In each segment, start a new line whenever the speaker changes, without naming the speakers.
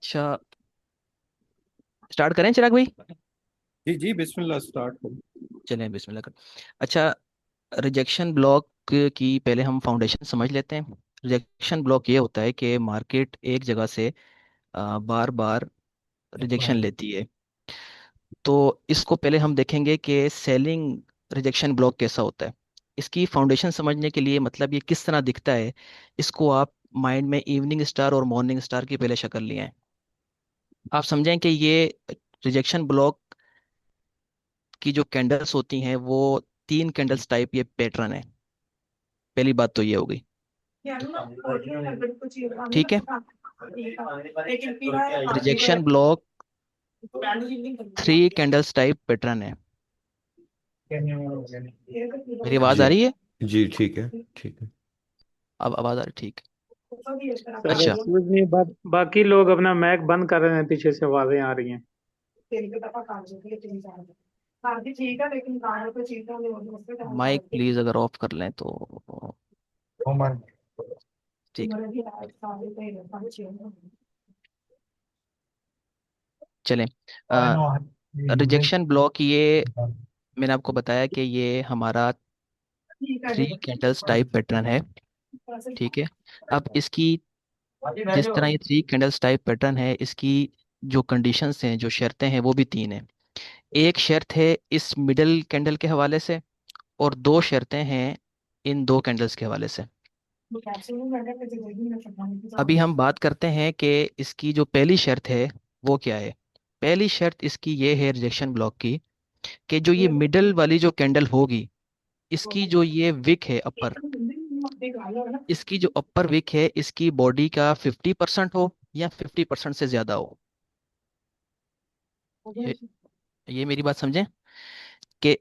अच्छा, स्टार्ट करें चिराग भाई।
जी जी, बिस्मिल्लाह स्टार्ट करो।
चलें बिस्मिल्लाह कर। अच्छा, रिजेक्शन ब्लॉक की पहले हम फाउंडेशन समझ लेते हैं। रिजेक्शन ब्लॉक ये होता है कि मार्केट एक जगह से बार बार रिजेक्शन लेती है। तो इसको पहले हम देखेंगे कि सेलिंग रिजेक्शन ब्लॉक कैसा होता है। इसकी फाउंडेशन समझने के लिए मतलब ये किस तरह दिखता है, इसको आप माइंड में इवनिंग स्टार और मॉर्निंग स्टार की पहले शक्ल लिए हैं। आप समझें कि ये रिजेक्शन ब्लॉक की जो कैंडल्स होती हैं वो तीन कैंडल्स टाइप ये पैटर्न है। पहली बात तो ये हो गई। ठीक है। Rejection block three candles type pattern है। मेरी आवाज
जी
आ रही है?
जी, ठीक है ठीक है।
अब आवाज आ रही? ठीक।
सर
अच्छा।
एक्सक्यूज मी, बाकी लोग अपना मैक बंद कर रहे हैं, पीछे से आवाजें आ रही हैं।
माइक प्लीज अगर ऑफ कर लें तो ठीक है। चलें। रिजेक्शन ब्लॉक ये मैंने आपको बताया कि ये हमारा थ्री कैंडल्स टाइप पैटर्न है। ठीक है। अब इसकी जिस तरह ये थ्री कैंडल्स टाइप पैटर्न है, इसकी जो कंडीशंस हैं, जो शर्तें हैं, वो भी तीन हैं। एक शर्त है इस मिडल कैंडल के हवाले से, और दो शर्तें हैं इन दो कैंडल्स के हवाले से। अभी हम बात करते हैं कि इसकी जो पहली शर्त है वो क्या है। पहली शर्त इसकी ये है रिजेक्शन ब्लॉक की, कि जो ये मिडल वाली जो कैंडल होगी, इसकी जो ये विक है अपर, इसकी जो अपर विक है, इसकी बॉडी का 50% हो या 50% से ज्यादा हो। ये ये मेरी बात समझें कि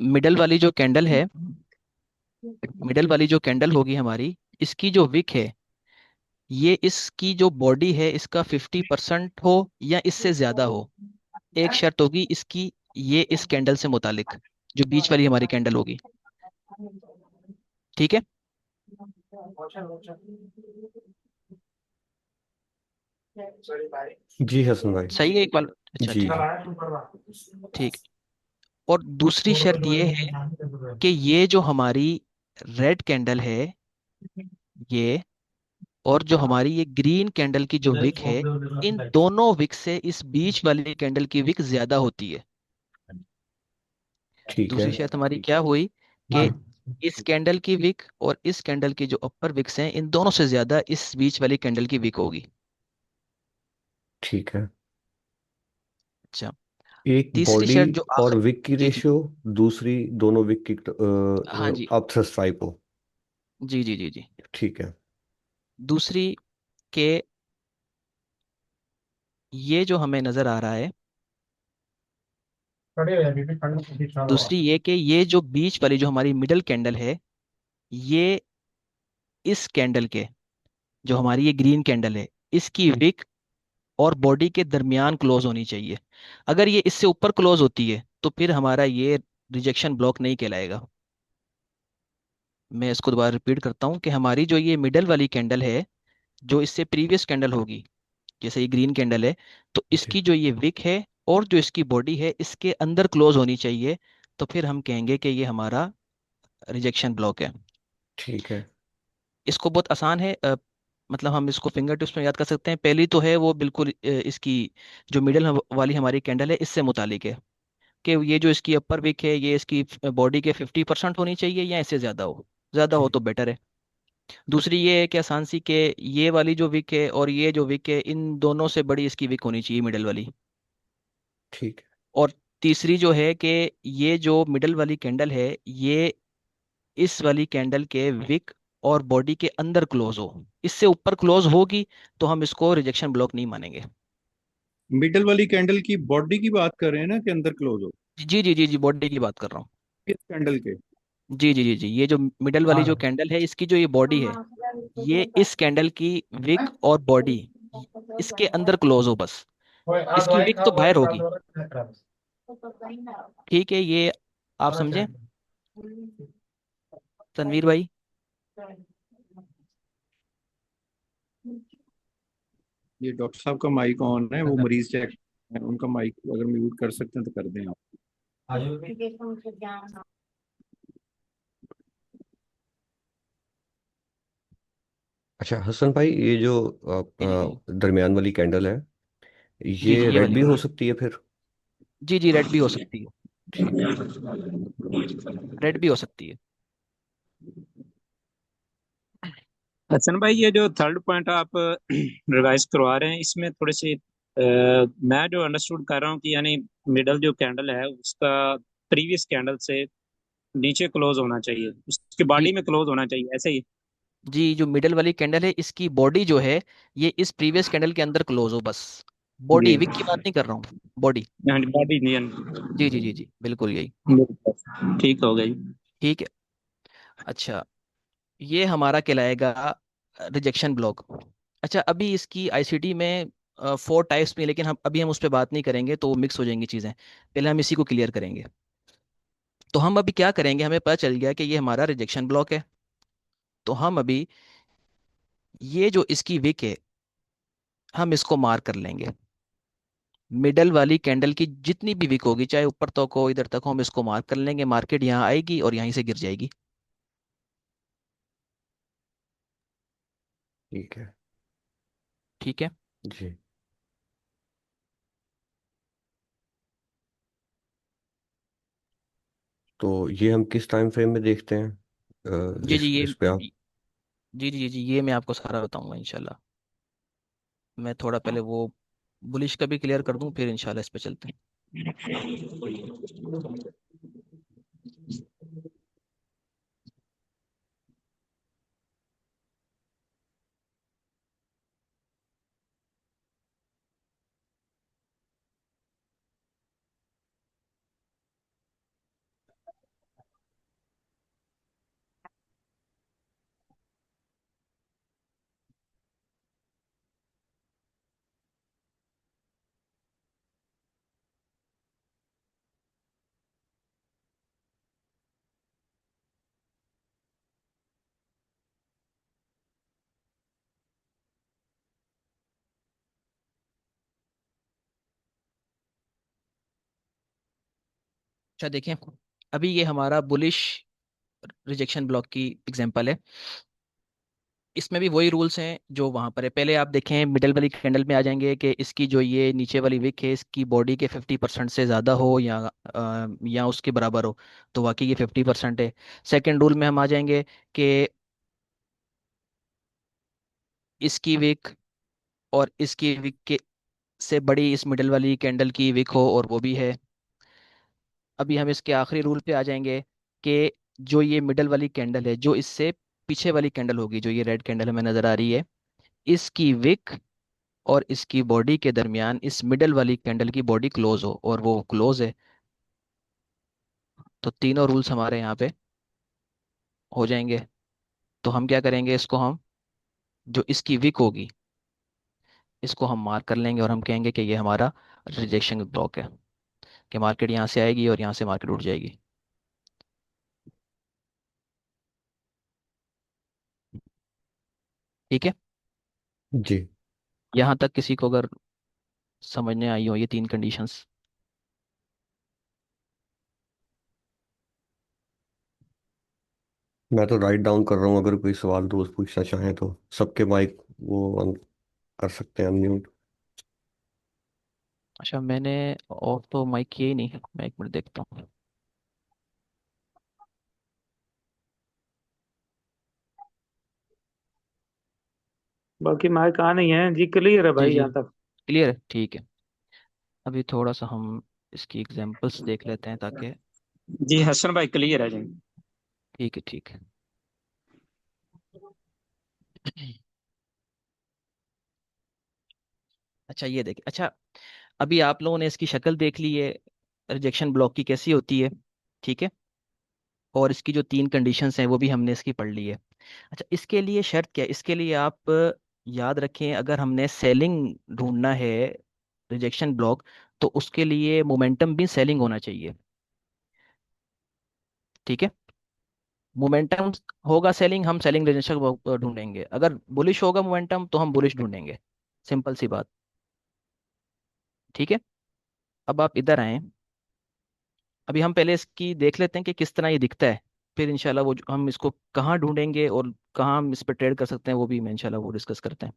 मिडल वाली जो कैंडल है, मिडल वाली जो कैंडल होगी हमारी, इसकी जो विक है, ये इसकी जो बॉडी है इसका 50% हो या इससे ज्यादा हो। एक शर्त होगी इसकी, ये इस कैंडल से मुतालिक, जो बीच वाली हमारी कैंडल होगी। ठीक है।
जी हसन भाई।
सही है इकबाल? अच्छा
जी
ठीक
जी।
है। ठीक। और दूसरी शर्त ये है कि ये जो हमारी रेड कैंडल है, ये, और जो हमारी ये ग्रीन कैंडल की जो विक है, इन दोनों विक से इस बीच वाली कैंडल की विक ज्यादा होती है।
ठीक है।
दूसरी शर्त हमारी क्या हुई कि इस कैंडल की विक और इस कैंडल की जो अपर विक्स हैं, इन दोनों से ज्यादा इस बीच वाली कैंडल की विक होगी।
ठीक है।
अच्छा।
एक
तीसरी
बॉडी
शर्त जो
और
आखिर।
विक की
जी जी।
रेशियो, दूसरी दोनों विक की
हाँ जी।
अपथस टाइप हो।
जी जी जी जी।
ठीक है।
दूसरी के, ये जो हमें नजर आ रहा है, दूसरी ये कि ये जो बीच वाली जो हमारी मिडल कैंडल है, ये इस कैंडल के, जो हमारी ये ग्रीन कैंडल है, इसकी विक और बॉडी के दरमियान क्लोज होनी चाहिए। अगर ये इससे ऊपर क्लोज होती है तो फिर हमारा ये रिजेक्शन ब्लॉक नहीं कहलाएगा। मैं इसको दोबारा रिपीट करता हूँ कि हमारी जो ये मिडल वाली कैंडल है, जो इससे प्रीवियस कैंडल होगी, जैसे ये ग्रीन कैंडल है, तो
ठीक।
इसकी जो ये विक है और जो इसकी बॉडी है, इसके अंदर क्लोज होनी चाहिए। तो फिर हम कहेंगे कि ये हमारा रिजेक्शन ब्लॉक है।
ठीक है।
इसको बहुत आसान है, मतलब हम इसको फिंगर टिप्स में याद कर सकते हैं। पहली तो है वो बिल्कुल इसकी जो मिडल वाली हमारी कैंडल है, इससे मुतालिक है कि ये जो इसकी अपर विक है, ये इसकी बॉडी के 50% होनी चाहिए या इससे ज़्यादा हो। ज़्यादा हो
ठीक।
तो बेटर है। दूसरी ये है कि आसान सी, कि ये वाली जो विक है और ये जो विक है, इन दोनों से बड़ी इसकी विक होनी चाहिए, मिडल वाली।
ठीक है।
और तीसरी जो है कि ये जो मिडल वाली कैंडल है, ये इस वाली कैंडल के विक और बॉडी के अंदर क्लोज हो। इससे ऊपर क्लोज होगी तो हम इसको रिजेक्शन ब्लॉक नहीं मानेंगे।
मिडल वाली कैंडल की बॉडी की बात कर रहे हैं ना कि अंदर क्लोज हो?
जी जी जी जी, बॉडी की बात कर रहा हूँ।
किस कैंडल के?
जी जी जी जी, ये जो मिडल वाली जो कैंडल है, इसकी जो ये बॉडी है, ये इस कैंडल की विक और बॉडी इसके अंदर क्लोज हो बस। इसकी विक तो बाहर होगी। ठीक है, ये आप समझे तनवीर भाई?
ये डॉक्टर साहब का माइक ऑन है, वो
अगर
मरीज चेक है, उनका माइक अगर म्यूट कर सकते हैं तो कर दें आप।
अच्छा हसन भाई, ये जो
जी जी
दरमियान वाली कैंडल है,
जी जी
ये
ये
रेड
वाली
भी हो सकती है फिर?
जी जी रेड भी हो सकती है।
ठीक है।
रेड भी हो सकती है।
हसन भाई, ये जो थर्ड पॉइंट आप रिवाइज करवा रहे हैं, इसमें थोड़े से मैं जो अंडरस्टूड कर रहा हूँ कि यानी मिडल जो कैंडल है उसका प्रीवियस कैंडल से नीचे क्लोज होना चाहिए, उसकी
जी
बॉडी में क्लोज होना चाहिए, ऐसे ही।
जी जो मिडल वाली कैंडल है इसकी बॉडी जो है ये इस प्रीवियस कैंडल के अंदर क्लोज हो बस।
जी
बॉडी विक की बात नहीं कर रहा हूँ। बॉडी।
हाँ, बॉडी नहीं
जी जी जी जी बिल्कुल यही।
ठीक हो गई।
ठीक है। अच्छा ये हमारा कहलाएगा रिजेक्शन ब्लॉक। अच्छा अभी इसकी आईसीटी में 4 टाइप्स में, लेकिन हम उस पर बात नहीं करेंगे तो मिक्स हो जाएंगी चीज़ें। पहले हम इसी को क्लियर करेंगे। तो हम अभी क्या करेंगे, हमें पता चल गया कि ये हमारा रिजेक्शन ब्लॉक है। तो हम अभी ये जो इसकी विक है हम इसको मार कर लेंगे। मिडल वाली कैंडल की जितनी भी विक होगी, चाहे ऊपर तक हो इधर तक हो, हम इसको मार्क कर लेंगे। मार्केट यहाँ आएगी और यहीं से गिर जाएगी।
ठीक है।
ठीक है।
जी। तो ये हम किस टाइम फ्रेम में देखते हैं?
जी जी
जिस
ये
इस पे आप।
जी जी जी ये मैं आपको सारा बताऊंगा इंशाल्लाह। मैं थोड़ा पहले वो बुलिश का भी क्लियर कर दूं, फिर इंशाल्लाह इस पे चलते हैं। अच्छा देखें, अभी ये हमारा बुलिश रिजेक्शन ब्लॉक की एग्जांपल है। इसमें भी वही रूल्स हैं जो वहां पर है। पहले आप देखें मिडल वाली कैंडल में आ जाएंगे कि इसकी जो ये नीचे वाली विक है इसकी बॉडी के 50% से ज़्यादा हो या उसके बराबर हो, तो वाकई ये 50% है। सेकेंड रूल में हम आ जाएंगे कि इसकी विक और इसकी विक के से बड़ी इस मिडल वाली कैंडल की विक हो, और वो भी है। अभी हम इसके आखिरी रूल पे आ जाएंगे कि जो ये मिडल वाली कैंडल है जो इससे पीछे वाली कैंडल होगी, जो ये रेड कैंडल हमें नज़र आ रही है, इसकी विक और इसकी बॉडी के दरमियान इस मिडल वाली कैंडल की बॉडी क्लोज हो, और वो क्लोज है। तो तीनों रूल्स हमारे यहाँ पे हो जाएंगे। तो हम क्या करेंगे, इसको हम जो इसकी विक होगी इसको हम मार्क कर लेंगे और हम कहेंगे कि ये हमारा रिजेक्शन ब्लॉक है, कि मार्केट यहाँ से आएगी और यहाँ से मार्केट उठ जाएगी। ठीक है।
जी।
यहाँ तक किसी को अगर समझने आई हो ये 3 कंडीशंस?
मैं तो राइट डाउन कर रहा हूँ, अगर कोई सवाल दोस्त पूछना चाहें तो सबके माइक वो कर सकते हैं अनम्यूट।
अच्छा मैंने ऑफ तो माइक किया ही नहीं, मैं 1 मिनट देखता हूँ।
बाकी माइक कहाँ नहीं है जी, क्लियर है
जी
भाई
जी
यहाँ तक।
क्लियर है। ठीक है। अभी थोड़ा सा हम इसकी एग्जांपल्स देख लेते हैं ताकि।
जी हसन भाई, क्लियर है जी।
ठीक है ठीक है। अच्छा ये देखिए। अच्छा अभी आप लोगों ने इसकी शक्ल देख ली है रिजेक्शन ब्लॉक की कैसी होती है। ठीक है। और इसकी जो 3 कंडीशंस हैं वो भी हमने इसकी पढ़ ली है। अच्छा इसके लिए शर्त क्या है, इसके लिए आप याद रखें, अगर हमने सेलिंग ढूंढना है रिजेक्शन ब्लॉक, तो उसके लिए मोमेंटम भी सेलिंग होना चाहिए। ठीक है। मोमेंटम होगा सेलिंग, हम सेलिंग रिजेक्शन ढूंढेंगे। अगर बुलिश होगा मोमेंटम तो हम बुलिश ढूंढेंगे। सिंपल सी बात। ठीक है, अब आप इधर आए। अभी हम पहले इसकी देख लेते हैं कि किस तरह ये दिखता है, फिर इंशाल्लाह हम इसको कहाँ ढूंढेंगे और कहाँ हम इस पर ट्रेड कर सकते हैं वो भी मैं इंशाल्लाह वो डिस्कस करते हैं।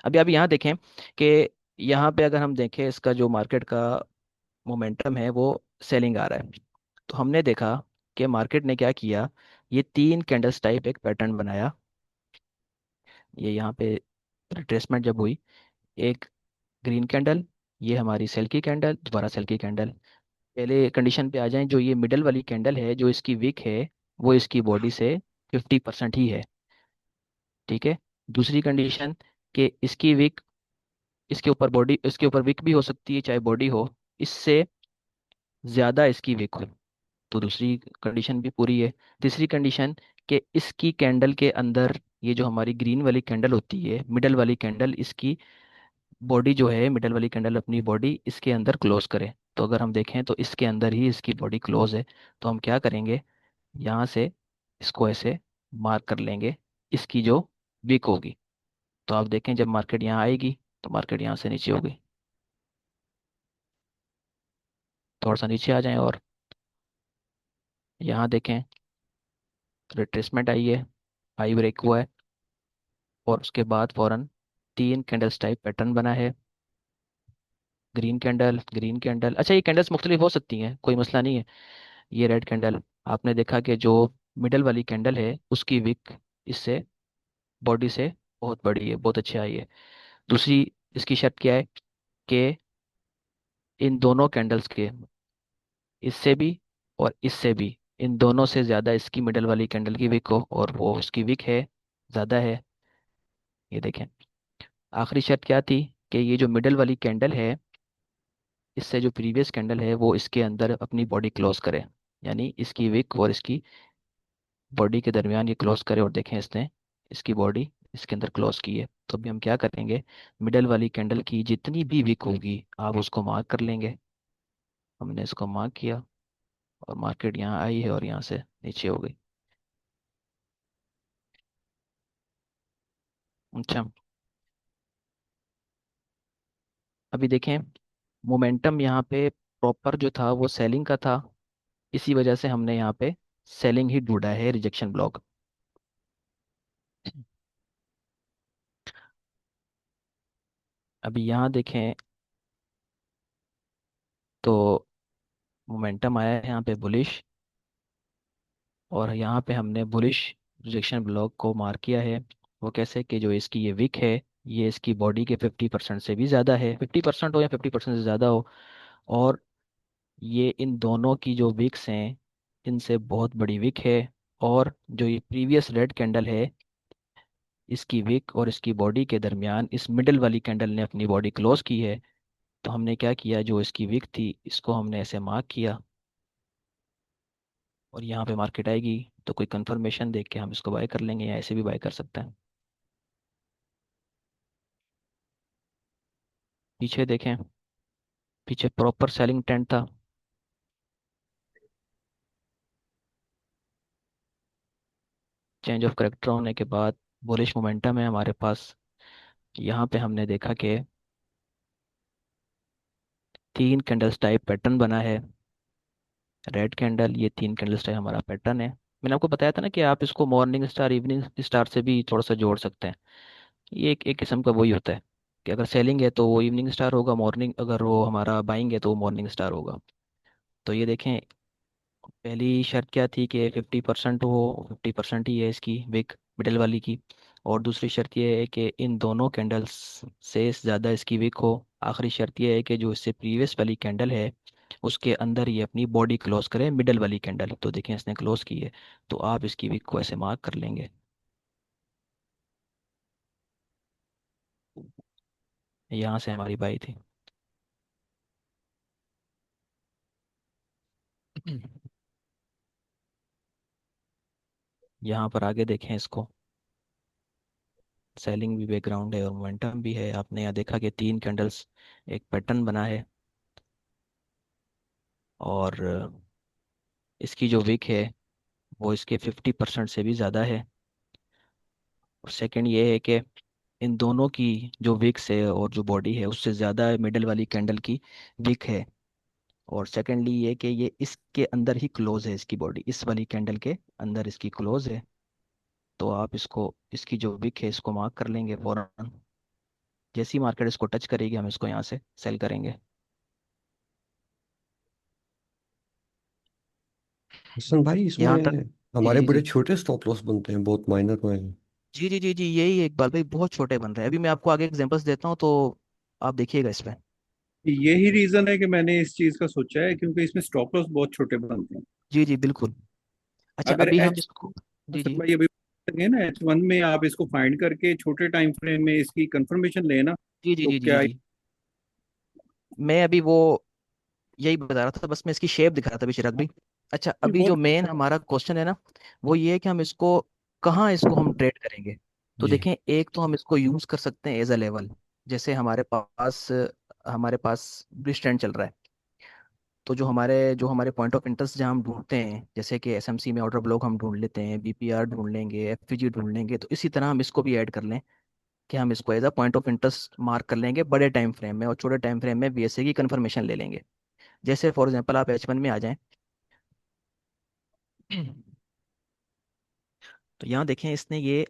अभी यहाँ देखें कि यहाँ पे अगर हम देखें इसका जो मार्केट का मोमेंटम है वो सेलिंग आ रहा है। तो हमने देखा कि मार्केट ने क्या किया, ये तीन कैंडल्स टाइप एक पैटर्न बनाया। ये यहाँ पे रिट्रेसमेंट जब हुई, एक ग्रीन कैंडल, ये हमारी सेल की कैंडल, दोबारा सेल की कैंडल। पहले कंडीशन पे आ जाएं, जो ये मिडल वाली कैंडल है जो इसकी विक है वो इसकी बॉडी से 50% ही है। ठीक है। दूसरी कंडीशन कि इसकी विक, इसके ऊपर बॉडी, इसके ऊपर विक भी हो सकती है चाहे बॉडी हो, इससे ज़्यादा इसकी विक हो, तो दूसरी कंडीशन भी पूरी है। तीसरी कंडीशन कि इसकी कैंडल के अंदर ये जो हमारी ग्रीन वाली कैंडल होती है, मिडल वाली कैंडल, इसकी बॉडी जो है, मिडल वाली कैंडल अपनी बॉडी इसके अंदर क्लोज करे। तो अगर हम देखें तो इसके अंदर ही इसकी बॉडी क्लोज है। तो हम क्या करेंगे, यहाँ से इसको ऐसे मार्क कर लेंगे, इसकी जो विक होगी। तो आप देखें जब मार्केट यहाँ आएगी तो मार्केट यहाँ से नीचे होगी। थोड़ा सा नीचे आ जाएं और यहाँ देखें रिट्रेसमेंट आई है, हाई ब्रेक हुआ है, और उसके बाद फौरन तीन कैंडल्स टाइप पैटर्न बना है। ग्रीन कैंडल, ग्रीन कैंडल, अच्छा ये कैंडल्स मुख्तलिफ हो सकती हैं, कोई मसला नहीं है। ये रेड कैंडल, आपने देखा कि जो मिडल वाली कैंडल है उसकी विक इससे, बॉडी से बहुत बड़ी है, बहुत अच्छी आई है। दूसरी इसकी शर्त क्या है कि इन दोनों कैंडल्स के, इससे भी और इससे भी, इन दोनों से ज़्यादा इसकी मिडल वाली कैंडल की विक हो, और वो उसकी विक है, ज़्यादा है। ये देखें। आखिरी शर्त क्या थी कि ये जो मिडल वाली कैंडल है, इससे जो प्रीवियस कैंडल है वो इसके अंदर अपनी बॉडी क्लोज करे, यानी इसकी विक और इसकी बॉडी के दरमियान ये क्लोज करे। और देखें इसने इसकी बॉडी इसके अंदर क्लोज की है। तो अभी हम क्या करेंगे, मिडल वाली कैंडल की जितनी भी विक होगी आप उसको मार्क कर लेंगे। हमने इसको मार्क किया और मार्केट यहाँ आई है और यहाँ से नीचे हो गई। अच्छा, अभी देखें मोमेंटम यहाँ पे प्रॉपर जो था वो सेलिंग का था, इसी वजह से हमने यहाँ पे सेलिंग ही ढूंढा है, रिजेक्शन ब्लॉक। अभी यहाँ देखें तो मोमेंटम आया है यहाँ पे बुलिश, और यहाँ पे हमने बुलिश रिजेक्शन ब्लॉक को मार्क किया है। वो कैसे कि जो इसकी ये विक है, ये इसकी बॉडी के 50% से भी ज़्यादा है, 50% हो या 50% से ज़्यादा हो, और ये इन दोनों की जो विक्स हैं इनसे बहुत बड़ी विक है। और जो ये प्रीवियस रेड कैंडल है, इसकी विक और इसकी बॉडी के दरमियान इस मिडल वाली कैंडल ने अपनी बॉडी क्लोज की है। तो हमने क्या किया, जो इसकी विक थी इसको हमने ऐसे मार्क किया, और यहाँ पे मार्केट आएगी तो कोई कंफर्मेशन देख के हम इसको बाय कर लेंगे, या ऐसे भी बाय कर सकते हैं। पीछे देखें, पीछे प्रॉपर सेलिंग ट्रेंड था। चेंज ऑफ करेक्टर होने के बाद बुलिश मोमेंटम है हमारे पास। यहाँ पे हमने देखा कि तीन कैंडल्स टाइप पैटर्न बना है, रेड कैंडल, ये तीन कैंडल्स टाइप हमारा पैटर्न है। मैंने आपको बताया था ना कि आप इसको मॉर्निंग स्टार, इवनिंग स्टार से भी थोड़ा सा जोड़ सकते हैं। ये एक किस्म का वही होता है कि अगर सेलिंग है तो वो इवनिंग स्टार होगा, मॉर्निंग अगर वो हमारा बाइंग है तो वो मॉर्निंग स्टार होगा। तो ये देखें, पहली शर्त क्या थी कि 50% हो, 50% ही है इसकी विक मिडल वाली की। और दूसरी शर्त ये है कि इन दोनों कैंडल्स से ज़्यादा इसकी विक हो। आखिरी शर्त ये है कि जो इससे प्रीवियस वाली कैंडल है उसके अंदर ये अपनी बॉडी क्लोज करे, मिडल वाली कैंडल। तो देखें इसने क्लोज की है, तो आप इसकी विक को ऐसे मार्क कर लेंगे। यहाँ से हमारी बाई थी। यहाँ पर आगे देखें इसको, सेलिंग भी बैकग्राउंड है और मोमेंटम भी है। आपने यहाँ देखा कि तीन कैंडल्स एक पैटर्न बना है, और इसकी जो विक है वो इसके 50% से भी ज़्यादा है। और सेकंड ये है कि इन दोनों की जो विक्स है और जो बॉडी है उससे ज़्यादा मिडल वाली कैंडल की विक है। और सेकेंडली ये कि ये इसके अंदर ही क्लोज है, इसकी बॉडी इस वाली कैंडल के अंदर इसकी क्लोज है। तो आप इसको, इसकी जो विक है इसको मार्क कर लेंगे फौरन। जैसी मार्केट इसको टच करेगी हम इसको यहाँ से सेल करेंगे।
हसन भाई,
यहाँ
इसमें
तक। जी
हमारे
जी
बड़े
जी
छोटे स्टॉप लॉस बनते हैं, बहुत माइनर में।
जी जी जी जी, यही इकबाल भाई बहुत छोटे बन रहे हैं। अभी मैं आपको आगे एग्जांपल्स देता हूँ तो आप देखिएगा इस पे।
यही रीजन है कि मैंने इस चीज का सोचा है, क्योंकि इसमें स्टॉप लॉस बहुत छोटे बनते हैं।
जी जी बिल्कुल। अच्छा
अगर
अभी हम
एच,
इसको। जी जी
भाई अभी लगे ना H1 में, आप इसको फाइंड करके छोटे टाइम फ्रेम में इसकी कंफर्मेशन लेना,
जी जी
तो
जी जी
क्या
जी मैं अभी वो यही बता रहा था, बस मैं इसकी शेप दिखा रहा था अभी चिराग भाई। अच्छा
ये
अभी जो
बहुत।
मेन हमारा क्वेश्चन है ना, वो ये है कि हम इसको कहाँ इसको हम ट्रेड करेंगे। तो
जी।
देखें, एक तो हम इसको यूज कर सकते हैं एज अ लेवल। जैसे हमारे पास भी स्टैंड चल रहा है। तो जो हमारे पॉइंट ऑफ इंटरेस्ट जहाँ हम ढूंढते हैं, जैसे कि एसएमसी में ऑर्डर ब्लॉक हम ढूंढ लेते हैं, बीपीआर ढूंढ लेंगे, एफपीजी ढूंढ लेंगे, तो इसी तरह हम इसको भी ऐड कर लें कि हम इसको as a point of interest mark कर लेंगे बड़े टाइम फ्रेम में, और छोटे टाइम फ्रेम में बीएसए की कंफर्मेशन ले लेंगे। जैसे फॉर एग्जांपल आप H1 में आ जाएं। तो यहाँ देखें, इसने ये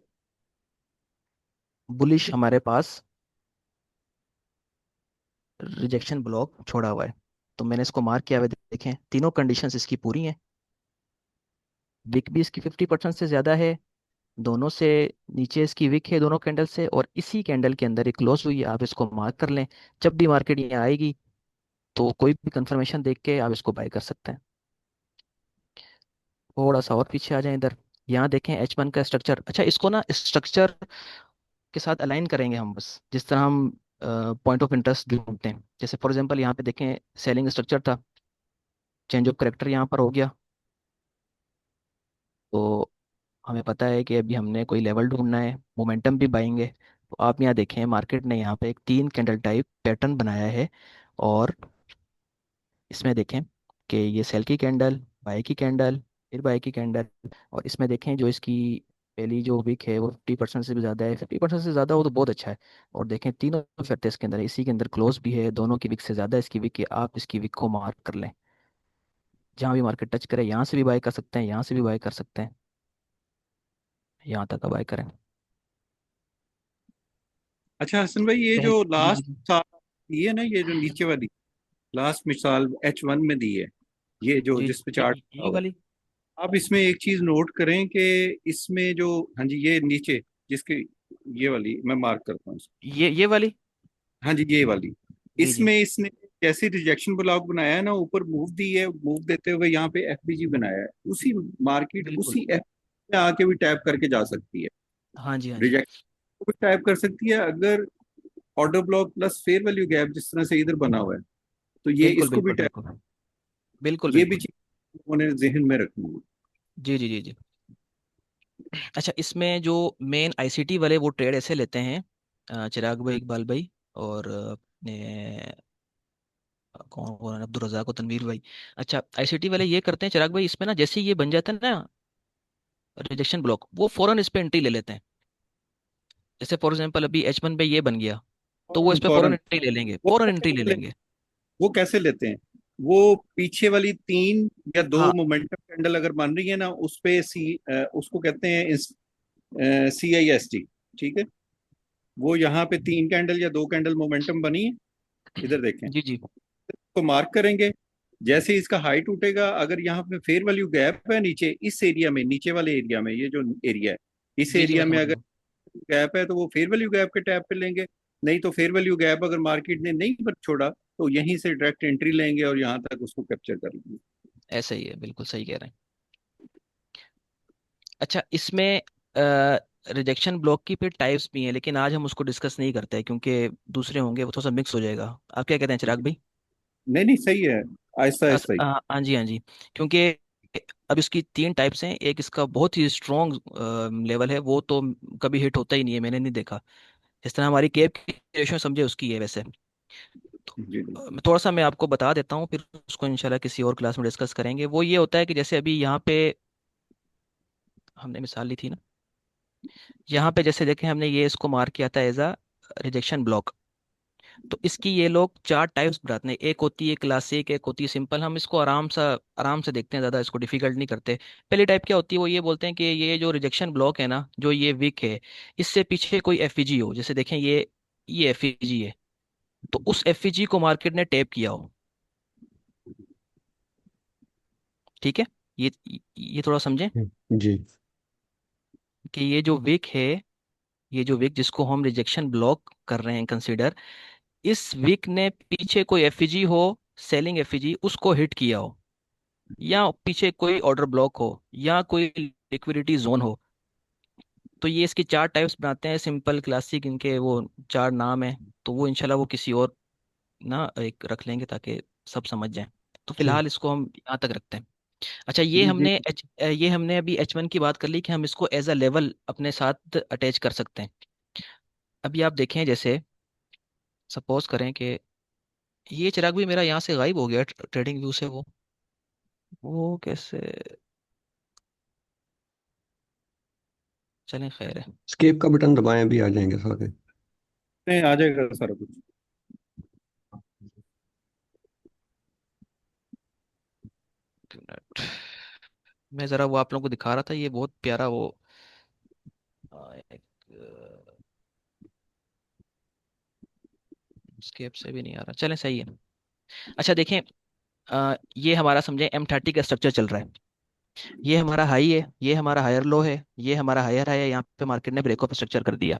बुलिश हमारे पास रिजेक्शन ब्लॉक छोड़ा हुआ है। तो मैंने इसको मार्क किया हुआ है, देखें तीनों कंडीशंस इसकी पूरी हैं। विक भी इसकी 50% से ज़्यादा है, दोनों से नीचे इसकी विक है दोनों कैंडल से, और इसी कैंडल के अंदर एक क्लोज हुई है। आप इसको मार्क कर लें, जब भी मार्केट यहाँ आएगी तो कोई भी कंफर्मेशन देख के आप इसको बाय कर सकते हैं। थोड़ा सा और पीछे आ जाएं इधर। यहाँ देखें H1 का स्ट्रक्चर। अच्छा इसको ना स्ट्रक्चर के साथ अलाइन करेंगे हम, बस जिस तरह हम पॉइंट ऑफ इंटरेस्ट ढूंढते हैं। जैसे फॉर एग्जांपल यहाँ पे देखें, सेलिंग स्ट्रक्चर था, चेंज ऑफ करेक्टर यहाँ पर हो गया। तो हमें पता है कि अभी हमने कोई लेवल ढूंढना है, मोमेंटम भी बाएंगे। तो आप यहाँ देखें, मार्केट ने यहाँ पे एक 3 कैंडल टाइप पैटर्न बनाया है। और इसमें देखें कि ये सेल की कैंडल, बाय की कैंडल, फिर बाय की कैंडल। और इसमें देखें जो इसकी पहली जो विक है वो 50% से भी ज़्यादा है। 50% से ज़्यादा हो तो बहुत अच्छा है। और देखें तीनों फैक्टर इसके अंदर, इसी के अंदर क्लोज भी है, दोनों की विक से ज़्यादा है इसकी विक है। आप इसकी विक को मार्क कर लें, जहाँ भी मार्केट टच करे यहाँ से भी बाय कर सकते हैं, यहाँ से भी बाय कर सकते हैं, यहाँ तक बाय करें।
अच्छा हसन भाई, ये
पहले
जो
जी जी
लास्ट
जी
साल दी है ना, ये जो नीचे वाली लास्ट मिसाल H1 में दी है, ये जो
जी
जिस पे
ये,
चार्ट
ये
हुआ
वाली।
है, आप इसमें एक चीज नोट करें कि इसमें जो, हाँ जी, ये नीचे जिसके, ये वाली मैं मार्क करता हूँ इसको।
ये वाली।
हाँ जी, ये वाली।
जी जी
इसमें इसने जैसे रिजेक्शन ब्लॉक बनाया है ना, ऊपर मूव दी है, मूव देते हुए यहाँ पे एफबीजी बनाया है, उसी मार्केट
बिल्कुल।
उसी एफ में आके भी टैप करके जा सकती है।
हाँ जी हाँ जी।
रिजेक्शन को भी टैप कर सकती है, अगर order block plus fair value gap जिस तरह से इधर बना हुआ है, तो ये
बिल्कुल
इसको भी
बिल्कुल
टैप,
बिल्कुल बिल्कुल
ये भी
बिल्कुल।
चीज लोगों ने जहन में रखनी है।
जी जी जी जी। अच्छा इसमें जो मेन आईसीटी वाले वो ट्रेड ऐसे लेते हैं, चिराग भाई, इकबाल भाई, और अपने कौन कौन है, अब्दुल रज़ाक और तनवीर भाई। अच्छा आईसीटी वाले ये करते हैं चिराग भाई, इसमें ना जैसे ही ये बन जाता है ना रिजेक्शन ब्लॉक, वो फौरन इस पे एंट्री ले लेते हैं। जैसे फॉर एग्जांपल अभी H1 पे ये बन गया, तो वो
फौरन
इस पे फौरन
फौरन
एंट्री ले लेंगे,
वो
फौरन एंट्री ले
कैसे
लेंगे।
वो कैसे लेते हैं? वो पीछे वाली 3 या 2
हाँ
मोमेंटम कैंडल अगर बन रही है ना, उस पे उसको कहते हैं CIST, ठीक है। वो यहाँ पे 3 कैंडल या 2 कैंडल मोमेंटम बनी है, इधर देखें,
जी जी
तो मार्क करेंगे। जैसे इसका हाई टूटेगा, अगर यहाँ पे फेयर वैल्यू गैप है नीचे, इस एरिया में, नीचे वाले एरिया में, ये जो एरिया है, इस
जी जी मैं
एरिया में
समझ
अगर
रहा हूँ।
गैप है, तो वो फेयर वैल्यू गैप के टैप पे लेंगे। नहीं तो फेयर वैल्यू गैप अगर मार्केट ने नहीं पर छोड़ा, तो यहीं से डायरेक्ट एंट्री लेंगे और यहाँ तक उसको कैप्चर कर लेंगे।
ऐसा ही है, बिल्कुल सही कह रहे हैं। अच्छा इसमें रिजेक्शन ब्लॉक की फिर टाइप्स भी हैं, लेकिन आज हम उसको डिस्कस नहीं करते हैं क्योंकि दूसरे होंगे, वो थोड़ा सा मिक्स हो जाएगा। आप क्या कहते हैं चिराग भाई?
नहीं नहीं, सही है, आहिस्ता आहिस्ता ही।
हाँ जी हाँ जी। क्योंकि अब इसकी 3 टाइप्स हैं। एक इसका बहुत ही स्ट्रॉन्ग लेवल है, वो तो कभी हिट होता ही नहीं है, मैंने नहीं देखा। जिस तरह हमारी केप की रेशो समझे उसकी है वैसे। तो
जी जी।
थोड़ा सा मैं आपको बता देता हूँ, फिर उसको इंशाल्लाह किसी और क्लास में डिस्कस करेंगे। वो ये होता है कि जैसे अभी यहाँ पे हमने मिसाल ली थी ना, यहाँ पे जैसे देखें हमने ये इसको मार्क किया था एज अ रिजेक्शन ब्लॉक। तो इसकी ये लोग चार टाइप्स बताते हैं, एक होती है क्लासिक, एक होती है सिंपल। हम इसको आराम से देखते हैं, ज़्यादा इसको डिफिकल्ट नहीं करते। पहली टाइप क्या होती है, वो ये बोलते हैं कि ये जो रिजेक्शन ब्लॉक है ना, जो ये विक है, इससे पीछे कोई एफईजी हो। जैसे देखें ये एफईजी है, तो उस एफईजी को मार्केट ने टैप किया हो। ठीक है, ये थोड़ा समझें
जी।
कि ये जो विक जिसको हम रिजेक्शन ब्लॉक कर रहे हैं कंसीडर, इस विक ने पीछे कोई एफईजी हो, सेलिंग एफईजी, उसको हिट किया हो, या पीछे कोई ऑर्डर ब्लॉक हो, या कोई लिक्विडिटी जोन हो। तो ये इसकी चार टाइप्स बनाते हैं, सिंपल क्लासिक, इनके वो चार नाम है। तो वो इंशाल्लाह वो किसी और ना एक रख लेंगे ताकि सब समझ जाएं। तो
जी।
फिलहाल इसको हम यहाँ तक रखते हैं। अच्छा,
जी जी।
ये हमने अभी H1 की बात कर ली कि हम इसको एज अ लेवल अपने साथ अटैच कर सकते हैं। अभी आप देखें, जैसे सपोज करें कि ये चिराग भी मेरा यहाँ से गायब हो गया ट्रेडिंग व्यू से। वो कैसे? चलें, खैर है।
स्केप का बटन दबाएं, भी आ जाएंगे सारे।
नहीं, आ जाएगा सारा कुछ।
मिनट, मैं ज़रा वो आप लोगों को दिखा रहा था, ये बहुत प्यारा वो एक स्केप से भी नहीं आ रहा। चलें, सही है। अच्छा देखें, ये हमारा समझे M30 का स्ट्रक्चर चल रहा है। ये हमारा हाई है, ये हमारा हायर लो है, ये हमारा हायर हाई है। यहाँ पे मार्केट ने ब्रेक ऑफ स्ट्रक्चर कर दिया।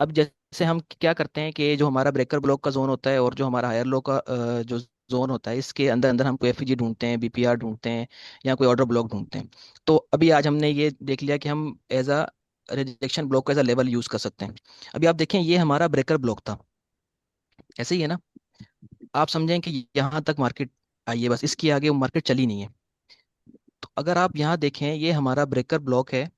अब जैसे हम क्या करते हैं कि जो हमारा ब्रेकर ब्लॉक का जोन होता है और जो हमारा हायर लो का जो जोन होता है, इसके अंदर अंदर हम कोई एफईजी ढूंढते हैं, बीपीआर ढूंढते हैं, या कोई ऑर्डर ब्लॉक ढूंढते हैं। तो अभी आज हमने ये देख लिया कि हम एज अ रिजेक्शन ब्लॉक को एज अ लेवल यूज कर सकते हैं। अभी आप देखें, ये हमारा ब्रेकर ब्लॉक था, ऐसे ही है ना? आप समझें कि यहाँ तक मार्केट आई है, बस इसके आगे वो मार्केट चली नहीं है। तो अगर आप यहाँ देखें, ये हमारा ब्रेकर ब्लॉक है,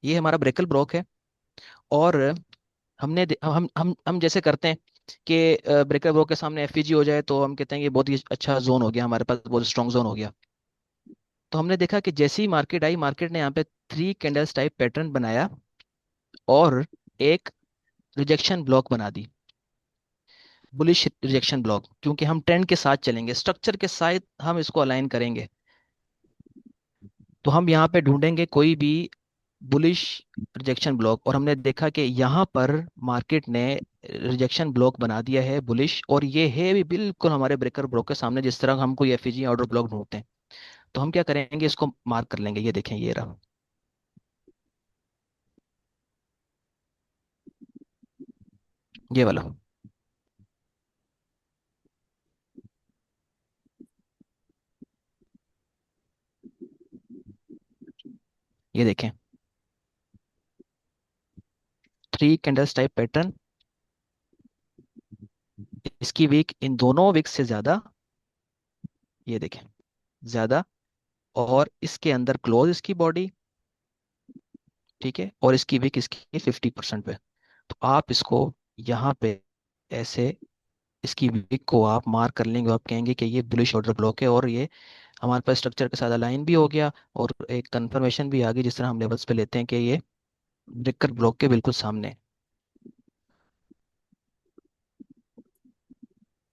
ये हमारा ब्रेकर ब्लॉक है। और हम जैसे करते हैं कि ब्रेकर ब्लॉक के सामने एफईजी हो जाए तो हम कहते हैं कि बहुत ही अच्छा जोन हो गया, हमारे पास बहुत स्ट्रॉन्ग जोन हो गया। तो हमने देखा कि जैसे ही मार्केट आई, मार्केट ने यहाँ पे थ्री कैंडल्स टाइप पैटर्न बनाया और एक रिजेक्शन ब्लॉक बना दी, बुलिश रिजेक्शन ब्लॉक। क्योंकि हम ट्रेंड के साथ चलेंगे, स्ट्रक्चर के साथ हम इसको अलाइन करेंगे, तो हम यहाँ पे ढूंढेंगे कोई भी बुलिश रिजेक्शन ब्लॉक। और हमने देखा कि यहाँ पर मार्केट ने रिजेक्शन ब्लॉक बना दिया है बुलिश, और ये है भी बिल्कुल हमारे ब्रेकर ब्लॉक के सामने, जिस तरह हम कोई एफईजी ऑर्डर ब्लॉक ढूंढते हैं। तो हम क्या करेंगे, इसको मार्क कर लेंगे। ये देखें, ये रहा, ये वाला। ये देखें, थ्री कैंडल्स टाइप पैटर्न, इसकी वीक इन दोनों वीक से ज्यादा, ये देखें, ज्यादा। और इसके अंदर क्लोज इसकी बॉडी, ठीक है, और इसकी वीक इसकी 50% पे। तो आप इसको यहाँ पे ऐसे इसकी वीक को आप मार्क कर लेंगे, आप कहेंगे कि ये बुलिश ऑर्डर ब्लॉक है, और ये हमारे पास स्ट्रक्चर के साथ अलाइन भी हो गया, और एक कंफर्मेशन भी आ गई, जिस तरह हम लेवल्स पे लेते हैं कि ये ब्रेकर ब्लॉक के बिल्कुल सामने है।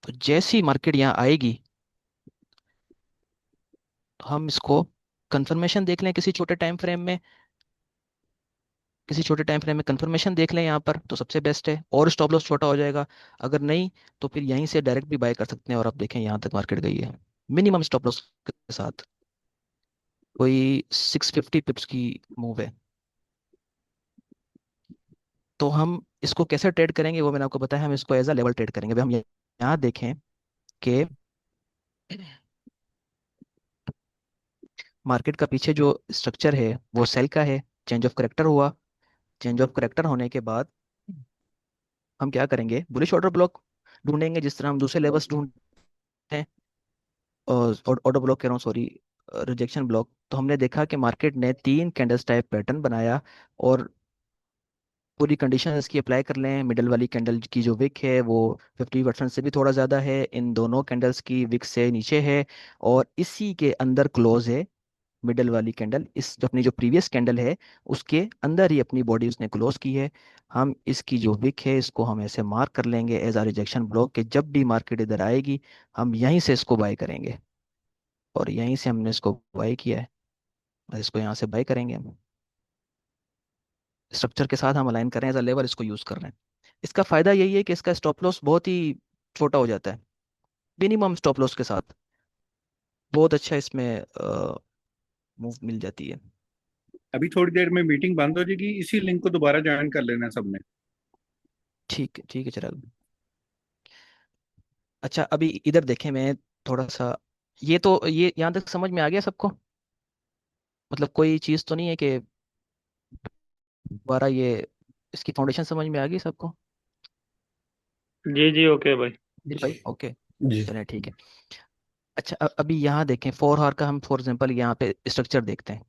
तो जैसी मार्केट यहाँ आएगी, तो हम इसको कंफर्मेशन देख लें किसी छोटे टाइम फ्रेम में कंफर्मेशन देख लें यहाँ पर, तो सबसे बेस्ट है, और स्टॉप लॉस छोटा हो जाएगा। अगर नहीं, तो फिर यहीं से डायरेक्ट भी बाय कर सकते हैं। और आप देखें, यहाँ तक मार्केट गई है मिनिमम स्टॉप लॉस के साथ, कोई 650 पिप्स की मूव है। तो हम इसको कैसे ट्रेड करेंगे वो मैंने आपको बताया, हम इसको एज अ लेवल ट्रेड करेंगे। अभी हम यहाँ देखें कि मार्केट का पीछे जो स्ट्रक्चर है वो सेल का है, चेंज ऑफ करेक्टर हुआ। चेंज ऑफ करेक्टर होने के बाद हम क्या करेंगे, बुलिश ऑर्डर ब्लॉक ढूंढेंगे, जिस तरह हम दूसरे लेवल्स ढूंढते हैं। ऑर्डर ब्लॉक कह रहा हूँ, सॉरी, रिजेक्शन ब्लॉक। तो हमने देखा कि मार्केट ने तीन कैंडल्स टाइप पैटर्न बनाया, और पूरी कंडीशन इसकी अप्लाई कर लें। मिडल वाली कैंडल की जो विक है वो 50% से भी थोड़ा ज़्यादा है, इन दोनों कैंडल्स की विक से नीचे है, और इसी के अंदर क्लोज है। मिडल वाली कैंडल इस जो अपनी जो प्रीवियस कैंडल है उसके अंदर ही अपनी बॉडी उसने क्लोज की है। हम इसकी जो विक है इसको हम ऐसे मार्क कर लेंगे एज आ रिजेक्शन ब्लॉक के, जब भी मार्केट इधर आएगी हम यहीं से इसको बाय करेंगे, और यहीं से हमने इसको बाय किया है और इसको यहाँ से बाय करेंगे हम। स्ट्रक्चर के साथ हम अलाइन कर रहे हैं, एज अ लेवल इसको यूज कर रहे हैं। इसका फायदा यही है कि इसका स्टॉप लॉस बहुत ही छोटा हो जाता है, मिनिमम स्टॉप लॉस के साथ बहुत अच्छा इसमें मूव मिल जाती है।
अभी थोड़ी देर में मीटिंग बंद हो जाएगी, इसी लिंक को दोबारा ज्वाइन कर लेना सबने।
ठीक है चिराग। अच्छा अभी इधर देखें, मैं थोड़ा सा, ये तो ये यहाँ तक समझ में आ गया सबको? मतलब कोई चीज़ तो नहीं है कि दोबारा ये, इसकी फाउंडेशन समझ में आ गई सबको?
जी जी, ओके भाई।
दिल भाई ओके।
जी।
चलिए ठीक है। अच्छा अभी यहाँ देखें 4 आवर का, हम फॉर एग्जांपल यहाँ पे स्ट्रक्चर देखते हैं।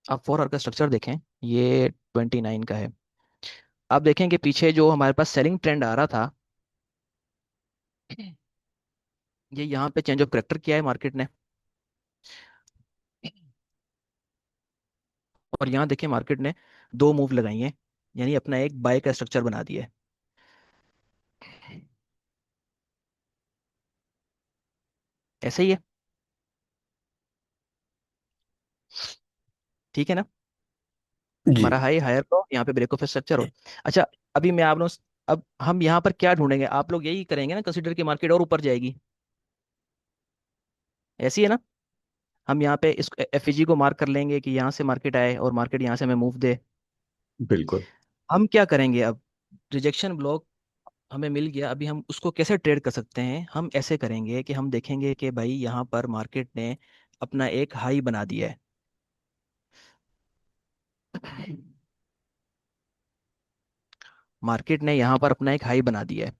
आप 4 आवर का स्ट्रक्चर देखें, ये 29 का है। आप देखें कि पीछे जो हमारे पास सेलिंग ट्रेंड आ रहा था, ये यहाँ पे चेंज ऑफ करेक्टर किया है मार्केट ने, और यहाँ देखिए मार्केट ने 2 मूव लगाई हैं, यानी अपना एक बाय का स्ट्रक्चर बना दिया है। ऐसे ही है, ठीक है ना?
जी।
हमारा हाई हायर को यहाँ पे ब्रेक ऑफ स्ट्रक्चर हो। अच्छा अभी मैं आप लोग, अब हम यहाँ पर क्या ढूंढेंगे? आप लोग यही करेंगे ना, कंसीडर की मार्केट और ऊपर जाएगी, ऐसी है ना? हम यहाँ पे इस एफईजी को मार्क कर लेंगे कि यहाँ से मार्केट आए और मार्केट यहाँ से हमें मूव दे।
बिल्कुल।
हम क्या करेंगे अब? रिजेक्शन ब्लॉक हमें मिल गया, अभी हम उसको कैसे ट्रेड कर सकते हैं? हम ऐसे करेंगे कि हम देखेंगे कि भाई यहाँ पर मार्केट ने अपना एक हाई बना दिया है। मार्केट ने यहाँ पर अपना एक हाई बना दिया है,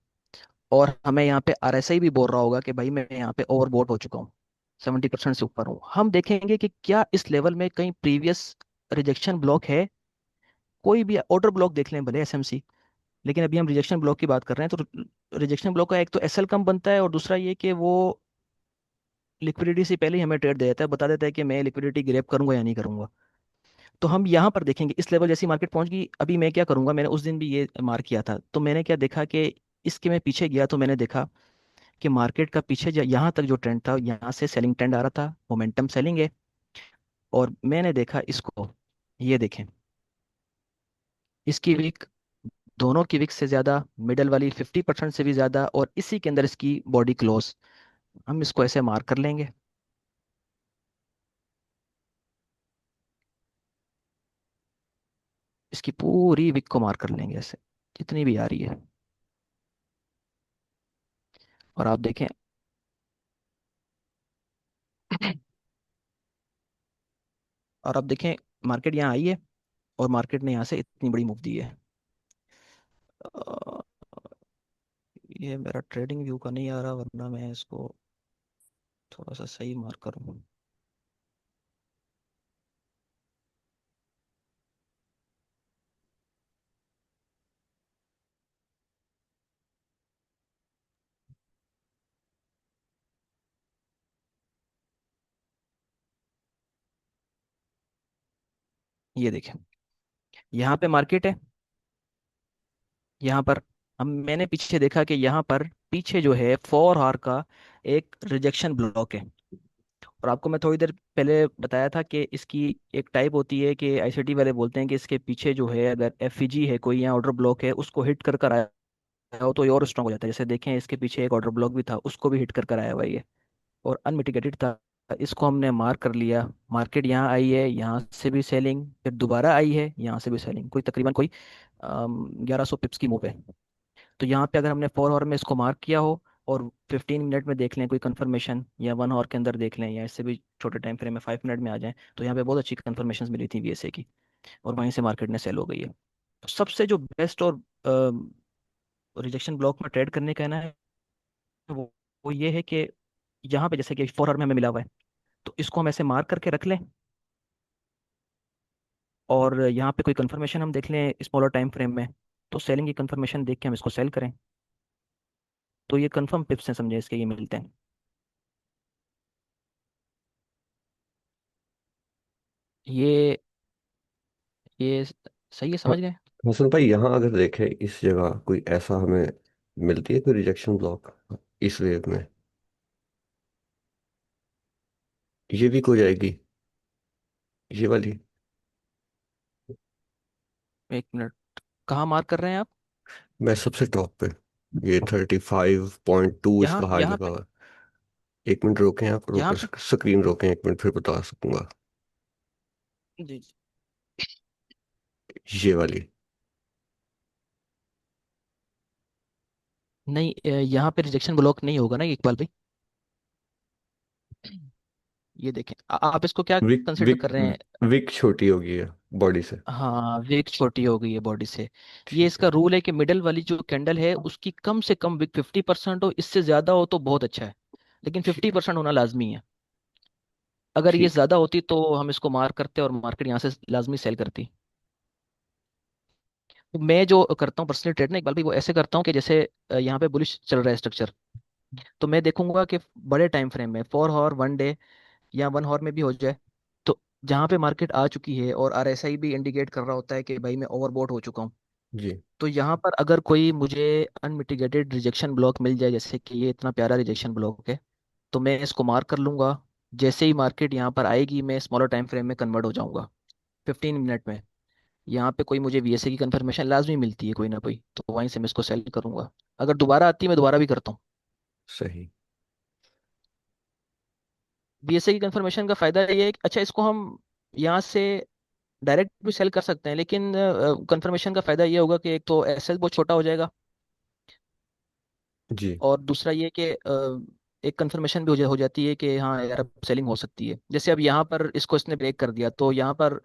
और हमें यहाँ पे आरएसआई भी बोल रहा होगा कि भाई मैं यहाँ पे ओवरबॉट हो चुका हूँ, 70% से ऊपर हूँ। हम देखेंगे कि क्या इस लेवल में कहीं प्रीवियस रिजेक्शन ब्लॉक है, कोई भी ऑर्डर ब्लॉक देख लें भले एसएमसी, लेकिन अभी हम रिजेक्शन ब्लॉक की बात कर रहे हैं। तो रिजेक्शन ब्लॉक का एक तो एसएल कम बनता है, और दूसरा ये कि वो लिक्विडिटी से पहले ही हमें ट्रेड दे देता है, बता देता है कि मैं लिक्विडिटी ग्रैब करूंगा या नहीं करूंगा। तो हम यहाँ पर देखेंगे इस लेवल जैसी मार्केट पहुंच गई, अभी मैं क्या करूंगा, मैंने उस दिन भी ये मार्क किया था, तो मैंने क्या देखा कि इसके मैं पीछे गया तो मैंने देखा कि मार्केट का पीछे यहाँ तक जो ट्रेंड था, यहाँ से सेलिंग ट्रेंड आ रहा था, मोमेंटम सेलिंग है। और मैंने देखा इसको, ये देखें, इसकी विक, दोनों की विक से ज़्यादा, मिडल वाली 50% से भी ज़्यादा, और इसी के अंदर इसकी बॉडी क्लोज। हम इसको ऐसे मार्क कर लेंगे, इसकी पूरी विक को मार्क कर लेंगे ऐसे, जितनी भी आ रही है। और आप देखें, और आप देखें मार्केट यहाँ आई है, और मार्केट ने यहाँ से इतनी बड़ी मूव दी है। अ, ये मेरा ट्रेडिंग व्यू का नहीं आ रहा, वरना मैं इसको थोड़ा सा सही मार्क करूँ। ये देखें, यहाँ पे मार्केट है, यहाँ पर हम, मैंने पीछे देखा कि यहाँ पर पीछे जो है 4 आवर का एक रिजेक्शन ब्लॉक है। और आपको मैं थोड़ी देर पहले बताया था कि इसकी एक टाइप होती है कि आईसीटी वाले बोलते हैं कि इसके पीछे जो है अगर एफईजी है कोई, यहाँ ऑर्डर ब्लॉक है, उसको हिट कर कर आया हो तो ये और स्ट्रांग हो जाता है। जैसे देखें इसके पीछे एक ऑर्डर ब्लॉक भी था, उसको भी हिट कर कर आया हुआ है ये, और अनमिटिगेटेड था। इसको हमने मार्क कर लिया, मार्केट यहाँ आई है, यहाँ से भी सेलिंग, फिर दोबारा आई है, यहाँ से भी सेलिंग, कोई तकरीबन कोई 1100 पिप्स की मूव है। तो यहाँ पे अगर हमने 4 आवर में इसको मार्क किया हो, और 15 मिनट में देख लें कोई कंफर्मेशन, या 1 आवर के अंदर देख लें, या इससे भी छोटे टाइम फ्रेम में 5 मिनट में आ जाएं, तो यहाँ पे बहुत अच्छी कंफर्मेशन मिली थी वीएसए की, और वहीं से मार्केट ने सेल हो गई है। तो सबसे जो बेस्ट और रिजेक्शन ब्लॉक में ट्रेड करने का है ना, वो ये है कि यहाँ पे जैसे कि 4 आवर में हमें मिला हुआ है, तो इसको हम ऐसे मार्क करके रख लें, और यहाँ पे कोई कंफर्मेशन हम देख लें स्मॉलर टाइम फ्रेम में, तो सेलिंग की कंफर्मेशन देख के हम इसको सेल करें। तो ये कंफर्म पिप्स हैं, समझे, इसके ये मिलते हैं। ये ये सही है,
हाँ,
समझ गए?
हसन भाई यहाँ अगर देखें इस जगह कोई ऐसा हमें मिलती है कोई रिजेक्शन ब्लॉक इस वेव में, ये भी हो जाएगी ये वाली।
एक मिनट, कहाँ मार्क कर रहे हैं आप?
मैं सबसे टॉप पे, ये 35.2
यहाँ
इसका हाई
यहाँ
लगा
पे
हुआ है। एक मिनट रोकें, आप
यहाँ
रोकें,
पे
स्क्रीन रोकें एक मिनट, फिर बता सकूंगा।
जी जी।
ये वाली।
नहीं, यहाँ पे रिजेक्शन ब्लॉक नहीं होगा ना इकबाल भाई। ये देखें, आप इसको क्या
विक
कंसिडर
विक
कर रहे हैं?
विक छोटी होगी है बॉडी से।
हाँ, विक छोटी हो गई है बॉडी से। ये
ठीक
इसका
है।
रूल है कि मिडल वाली जो कैंडल है उसकी कम से कम विक 50% हो, इससे ज्यादा हो तो बहुत अच्छा है, लेकिन
ठीक
50% होना लाजमी है। अगर ये
ठीक।
ज्यादा होती तो हम इसको मार्क करते और मार्केट यहाँ से लाजमी सेल करती। तो मैं जो करता हूँ पर्सनल ट्रेड ना इकबाल भाई, वो ऐसे करता हूँ कि जैसे यहाँ पे बुलिश चल रहा है स्ट्रक्चर, तो मैं देखूंगा कि बड़े टाइम फ्रेम में 4 आवर 1 डे या 1 आवर में भी हो जाए, तो जहाँ पे मार्केट आ चुकी है और आरएसआई भी इंडिकेट कर रहा होता है कि भाई मैं ओवरबॉट हो चुका हूँ,
जी।
तो यहाँ पर अगर कोई मुझे अनमिटिगेटेड रिजेक्शन ब्लॉक मिल जाए, जैसे कि ये इतना प्यारा रिजेक्शन ब्लॉक है, तो मैं इसको मार्क कर लूंगा। जैसे ही मार्केट यहाँ पर आएगी मैं स्मॉलर टाइम फ्रेम में कन्वर्ट हो जाऊंगा 15 मिनट में। यहाँ पे कोई मुझे वीएसए की कंफर्मेशन लाजमी मिलती है कोई ना कोई, तो वहीं से मैं इसको सेल करूंगा। अगर दोबारा आती है मैं दोबारा भी करता हूँ।
सही।
वीएसए की कंफर्मेशन का फायदा ये है कि अच्छा, इसको हम यहाँ से डायरेक्ट भी सेल कर सकते हैं, लेकिन कंफर्मेशन का फायदा ये होगा कि एक तो एसएल बहुत छोटा हो जाएगा,
जी।
और दूसरा ये कि एक कंफर्मेशन भी हो जाती है कि हाँ यार अब सेलिंग हो सकती है। जैसे अब यहाँ पर इसको इसने ब्रेक कर दिया, तो यहाँ पर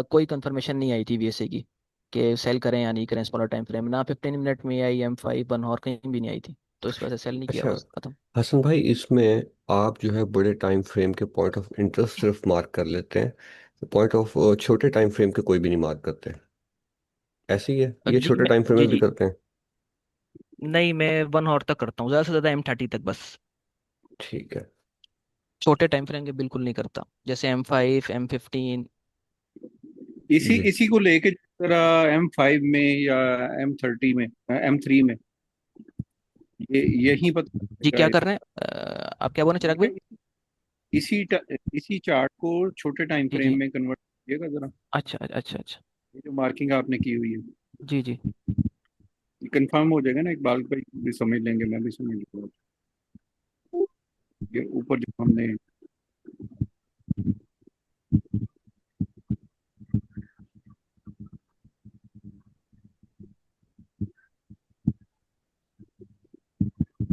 कोई कंफर्मेशन नहीं आई थी वीएसए की कि सेल करें या नहीं करें स्मॉलर टाइम फ्रेम, ना 15 मिनट में आई, M5 1 और कहीं भी नहीं आई थी, तो इस वजह से सेल नहीं किया,
अच्छा
बस खत्म।
हसन भाई, इसमें आप जो है बड़े टाइम फ्रेम के पॉइंट ऑफ इंटरेस्ट सिर्फ मार्क कर लेते हैं, पॉइंट ऑफ छोटे टाइम फ्रेम के कोई भी नहीं मार्क करते, ऐसे ही है? ये
जी
छोटे टाइम फ्रेम
जी
में भी
जी।
करते हैं?
नहीं, मैं 1 आवर तक करता हूँ, ज़्यादा से ज़्यादा M30 तक बस।
ठीक है।
छोटे टाइम फ्रेम के बिल्कुल नहीं करता, जैसे M5 M15।
इसी
जी
इसी को लेके जरा M5 में या M30 में, M3 में, ये यही पता
जी,
चलेगा
क्या कर
इस।
रहे हैं? आप क्या बोल रहे हैं चिराग भाई?
इसी चार्ट को छोटे टाइम
जी
फ्रेम
जी।
में कन्वर्ट कीजिएगा जरा।
अच्छा अच्छा अच्छा।
ये जो मार्किंग आपने की हुई है,
जी जी।
कंफर्म हो जाएगा ना, इकबाल भाई भी समझ लेंगे, मैं भी समझ लूंगा। ये ऊपर जो हमने,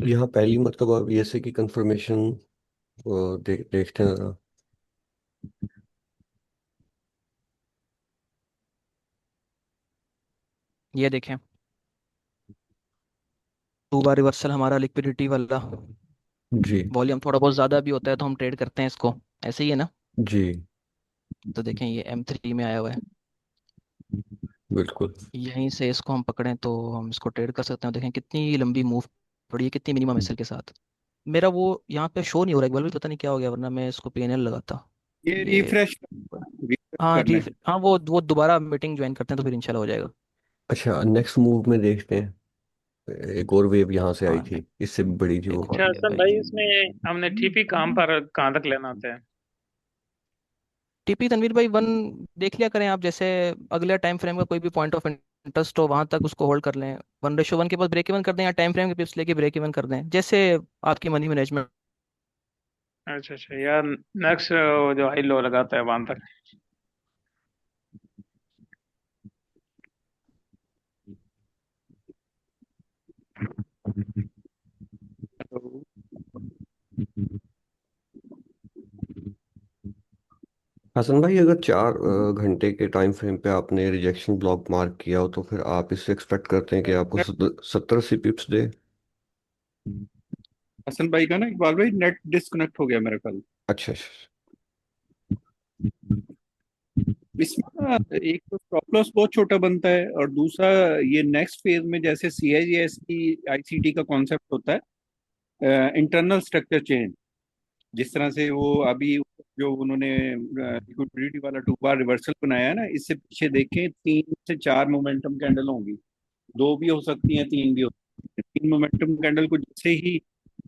यहाँ पहली मतलब आप ऐसे की कंफर्मेशन देखते हैं जरा।
ये देखें, 2 बार रिवर्सल हमारा लिक्विडिटी वाला।
जी
वॉल्यूम थोड़ा बहुत ज़्यादा भी होता है तो हम ट्रेड करते हैं इसको, ऐसे ही है ना?
जी।
तो देखें ये M3 में आया हुआ है,
बिल्कुल।
यहीं से इसको हम पकड़ें तो हम इसको ट्रेड कर सकते हैं। देखें कितनी लंबी मूव पड़ी है, कितनी मिनिमम एसएल के साथ। मेरा वो यहाँ पे शो नहीं हो रहा है, एक बार भी पता नहीं क्या हो गया, वरना मैं इसको PNL लगाता।
ये
ये
रिफ्रेश
हाँ
कर लें।
हाँ, वो दोबारा मीटिंग ज्वाइन करते हैं तो फिर इंशाल्लाह हो जाएगा।
अच्छा नेक्स्ट मूव में देखते हैं, एक और वेव यहाँ से आई
हाँ,
थी, इससे भी बड़ी थी
एक
वो।
और
अच्छा
वेव
हसन
आई
भाई,
थी।
इसमें हमने टीपी काम पर कहाँ तक लेना होता है?
टीपी तनवीर भाई 1 देख लिया करें आप, जैसे अगले टाइम फ्रेम का कोई भी पॉइंट ऑफ इंटरेस्ट हो वहां तक उसको होल्ड कर लें। 1:1 के बाद ब्रेक इवन कर दें, या टाइम फ्रेम के पिप्स लेके ब्रेक इवन कर दें, जैसे आपकी मनी मैनेजमेंट।
अच्छा अच्छा यार, नेक्स्ट जो हाई लो लगाता है वहां तक।
तो
हसन भाई अगर 4 घंटे के टाइम फ्रेम पे आपने रिजेक्शन ब्लॉक मार्क किया हो, तो फिर आप इससे एक्सपेक्ट करते हैं कि आपको 70-80 पिप्स दे?
हसन भाई का ना, इकबाल भाई नेट डिस्कनेक्ट हो गया मेरे ख्याल।
अच्छा अच्छा।
इसमें ना एक तो स्टॉप लॉस बहुत छोटा बनता है, और दूसरा ये नेक्स्ट फेज में जैसे सीआईएस की आईसीटी का कॉन्सेप्ट होता है, इंटरनल स्ट्रक्चर चेंज, जिस तरह से वो अभी जो उन्होंने लिक्विडिटी वाला 2 बार रिवर्सल बनाया है ना, इससे पीछे देखें 3 से 4 मोमेंटम कैंडल होंगी, 2 भी हो सकती हैं, 3 भी हो सकती हैं। 3 मोमेंटम कैंडल को जैसे ही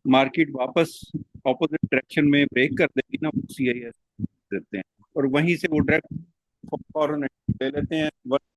मार्केट वापस ऑपोजिट डायरेक्शन में ब्रेक कर देगी ना, वो सीआईएस देते हैं, और वहीं से वो डायरेक्ट फॉरन ले लेते हैं।